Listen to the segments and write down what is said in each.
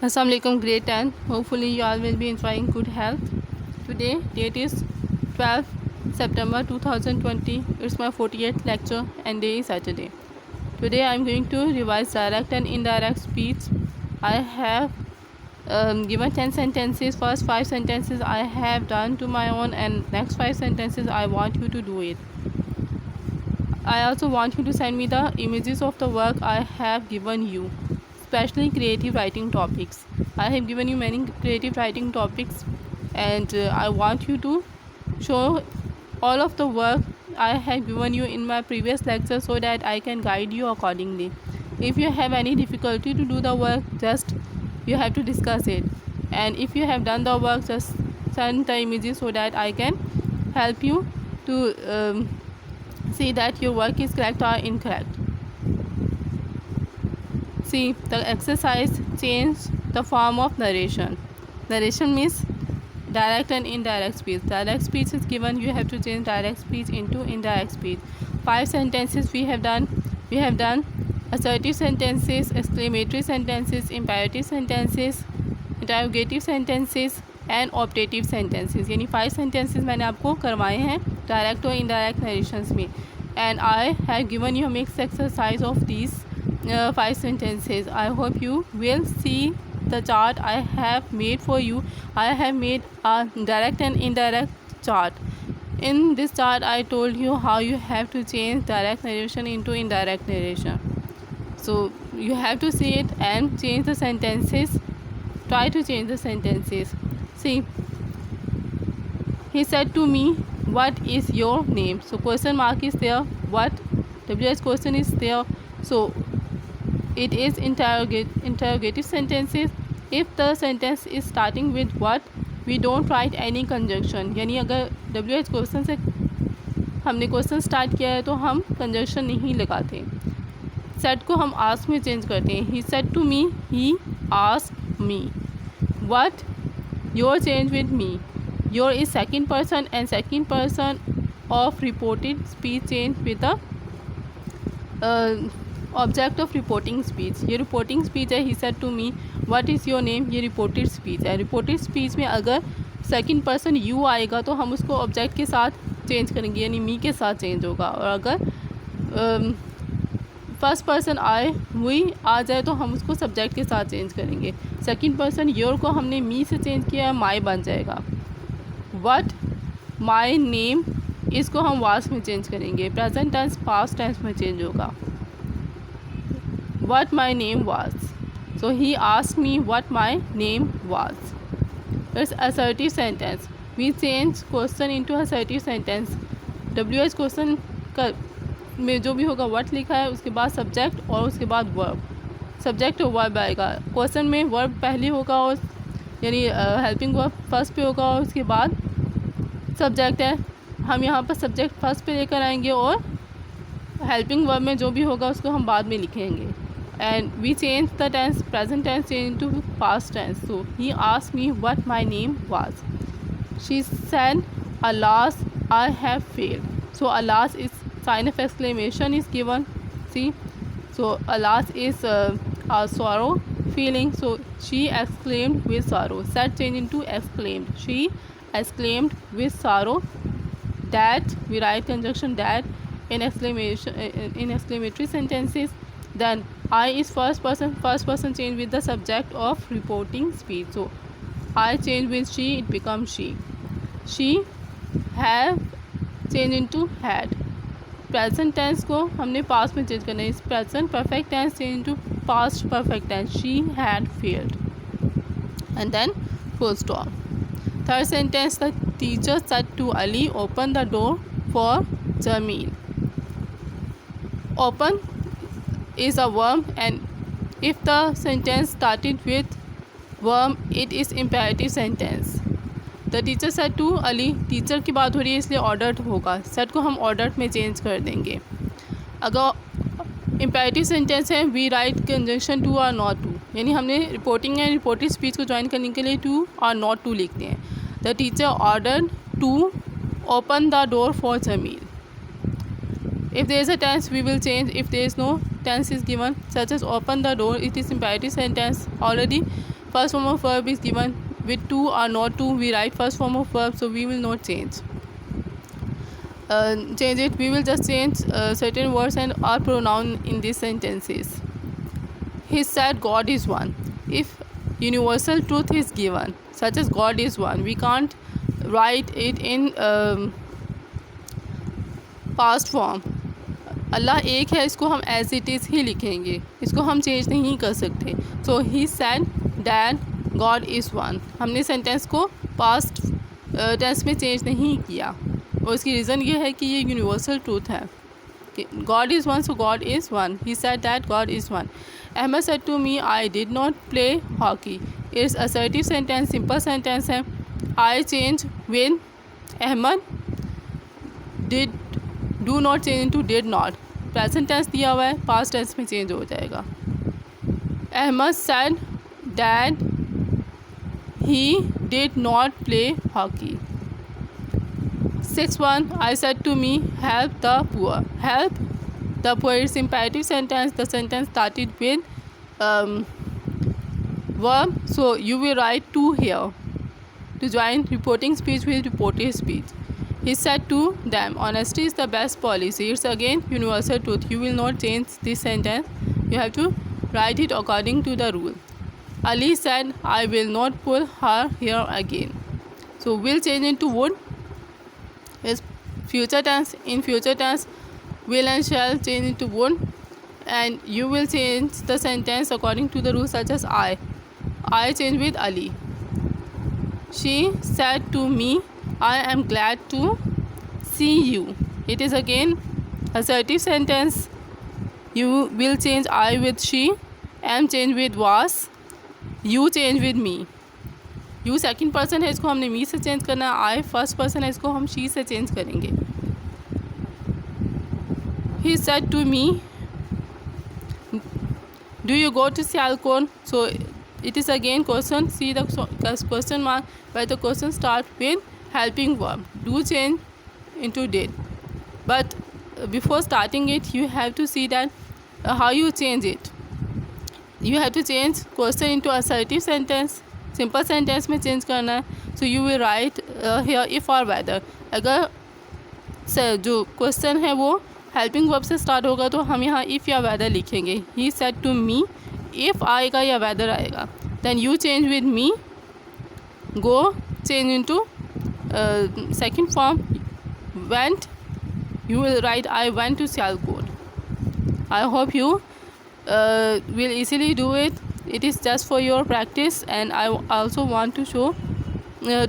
Assalamualaikum grade 10. Hopefully you all will be enjoying good health. Today date is 12 September 2020. It's my 48th lecture and day is Saturday. Today I am going to revise direct and indirect speech. I have given 10 sentences. First 5 sentences I have done to my own, and next 5 sentences I want you to do it. I also want you to send me the images of the work I have given you, especially creative writing topics. I have given you many creative writing topics, and I want you to show all of the work I have given you in my previous lecture so that I can guide you accordingly. If you have any difficulty to do the work, just you have to discuss it, and if you have done the work, just send the images so that I can help you to see that your work is correct or incorrect. See, the exercise change the form of narration. Narration means direct and indirect speech. Direct speech is given, you have to change direct speech into indirect speech. 5 sentences we have done. We have done assertive sentences, exclamatory sentences, imperative sentences, interrogative sentences and optative sentences. यानी 5 sentences मैंने आपको करवाए हैं direct और indirect narrations में. And I have given you a mixed exercise of these 5 sentences. I hope you will see the chart I have made for you. I have made a direct and indirect chart. In this chart I told you how you have to change direct narration into indirect narration. So you have to see it and change the sentences. Try to change the sentences. See, he said to me, what is your name? So question mark is there. What? WH question is there. So it is interrogative sentences. If the sentence is starting with what, we don't write any conjunction. यानी अगर WH question से हमने question start किया है तो हम conjunction नहीं लगाते. सेट को हम आस्क में चेंज करते हैं. He said to me, he ask me. What? Your change with me. Your is second person and second person of reported speech change with the object of reporting speech. ये reporting speech है. He said to me, what is your name. ये reported speech है. Reported speech में अगर second person you आएगा तो हम उसको ऑब्जेक्ट के साथ चेंज करेंगे, यानी मी के साथ चेंज होगा. और अगर फर्स्ट पर्सन आए हुई आ जाए तो हम उसको सब्जेक्ट के साथ चेंज करेंगे. सेकंड पर्सन योर को हमने मी से चेंज किया, माई बन जाएगा. व्हाट माई नेम, इसको हम वास में चेंज करेंगे. प्रेजेंट टेंस पास्ट टेंस में चेंज होगा. What my name was. So he asked me what my name was. It's assertive sentence. We change question into assertive sentence. WH question का में जो भी होगा व्हाट लिखा है, उसके बाद सब्जेक्ट और उसके बाद वर्ब. सब्जेक्ट और वर्ब आएगा. क्वेश्चन में वर्ब पहले होगा और यानी हेल्पिंग वर्ब फर्स्ट पे होगा और उसके बाद सब्जेक्ट है. हम यहाँ पर सब्जेक्ट फर्स्ट पे लेकर आएंगे और हेल्पिंग वर्ब में जो भी होगा उसको हम बाद में लिखेंगे. And we change the tense, present tense change to past tense. So he asked me what my name was. She said alas I have failed. So alas is sign of exclamation is given. See, so alas is a sorrow feeling, so she exclaimed with sorrow. Said change into exclaimed. She exclaimed with sorrow. That we write conjunction that in exclamation in exclamatory sentences. Then I is first person change with the subject of reporting speech. So I change with she, it becomes she. She have change into had. Present tense को हमने past में change करना है. इस present perfect tense change to past perfect tense. She had failed and then full stop. Third sentence, the teacher said to Ali, open the door for Jamil. Open is a verb, and if the sentence started with verb, it is imperative sentence. The teacher said to Ali, teacher की बात हो रही है इसलिए ordered होगा. Said को हम ordered में चेंज कर देंगे. अगर इम्पेरेटिव सेंटेंस है, वी राइट कंजंक्शन टू और नॉट टू, यानी हमने रिपोर्टिंग एंड रिपोर्टेड स्पीच को ज्वाइन करने के लिए टू और नॉट टू लिखते हैं. The teacher ordered to open the door for Jamil. If there is a tense, we will change. If there is no tense is given, such as open the door, it is imperative sentence. Already first form of verb is given with to or not to, we write first form of verb, so we will not change it. We will just change certain words and or pronoun in these sentences. He said God is one. If universal truth is given, such as God is one, we can't write it in past form. अल्लाह एक है, इसको हम as it is ही लिखेंगे, इसको हम change नहीं कर सकते. So he said that God is one. हमने सेंटेंस को पास्ट टेंस में चेंज नहीं किया, और इसकी रीज़न ये है कि ये यूनिवर्सल ट्रूथ है. God is one, so God is one. He said that God is one. Ahmed said to me, I did not play hockey. It's assertive sentence, simple sentence है. I change with Ahmed. Did, do not change into did not. Present tense दिया हुआ है, past tense में change हो जाएगा. Ahmed said that he did not play hockey. 6.1 I said to me, help the poor. Help the poor is imperative sentence. The sentence started with verb, so you will write to here to join reporting speech with reported speech. He said to them, honesty is the best policy. It's again universal truth. You will not change this sentence. You have to write it according to the rule. Ali said, I will not pull her hair again. So will change into would. Is future tense. In future tense, will and shall change into would, and you will change the sentence according to the rules, such as I change with Ali. She said to me, I am glad to see you. It is again assertive sentence. You will change I with she, am change with was, you change with me. You second person है, इसको हमने मी से change करना है. आई first person है, इसको हम she से चेंज करेंगे. He said to me, do you go to Sialkot. So it is again question. See the question mark by the question start with helping verb. Do change into did, but before starting it you have to see that how you change it. You have to change question into assertive sentence. Simple sentence में change करना है. So you will write here if और whether. अगर जो question है वो helping verb से start होगा तो हम यहाँ इफ़ या वेदर लिखेंगे. He said to me, if आएगा या वेदर आएगा. Then you change with me, go change into second form went. You will write I went to Sialkot. I hope you will easily do it. It is just for your practice, and I also want to show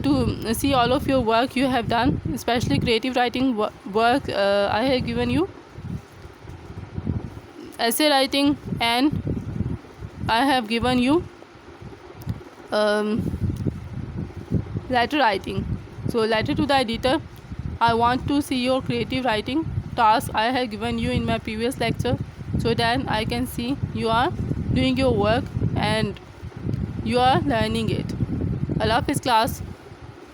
to see all of your work you have done, especially creative writing work. I have given you essay writing, and I have given you letter writing. So letter to the editor. I want to see your creative writing task I have given you in my previous lecture, so that I can see you are doing your work and you are learning it. Allah Hafiz class.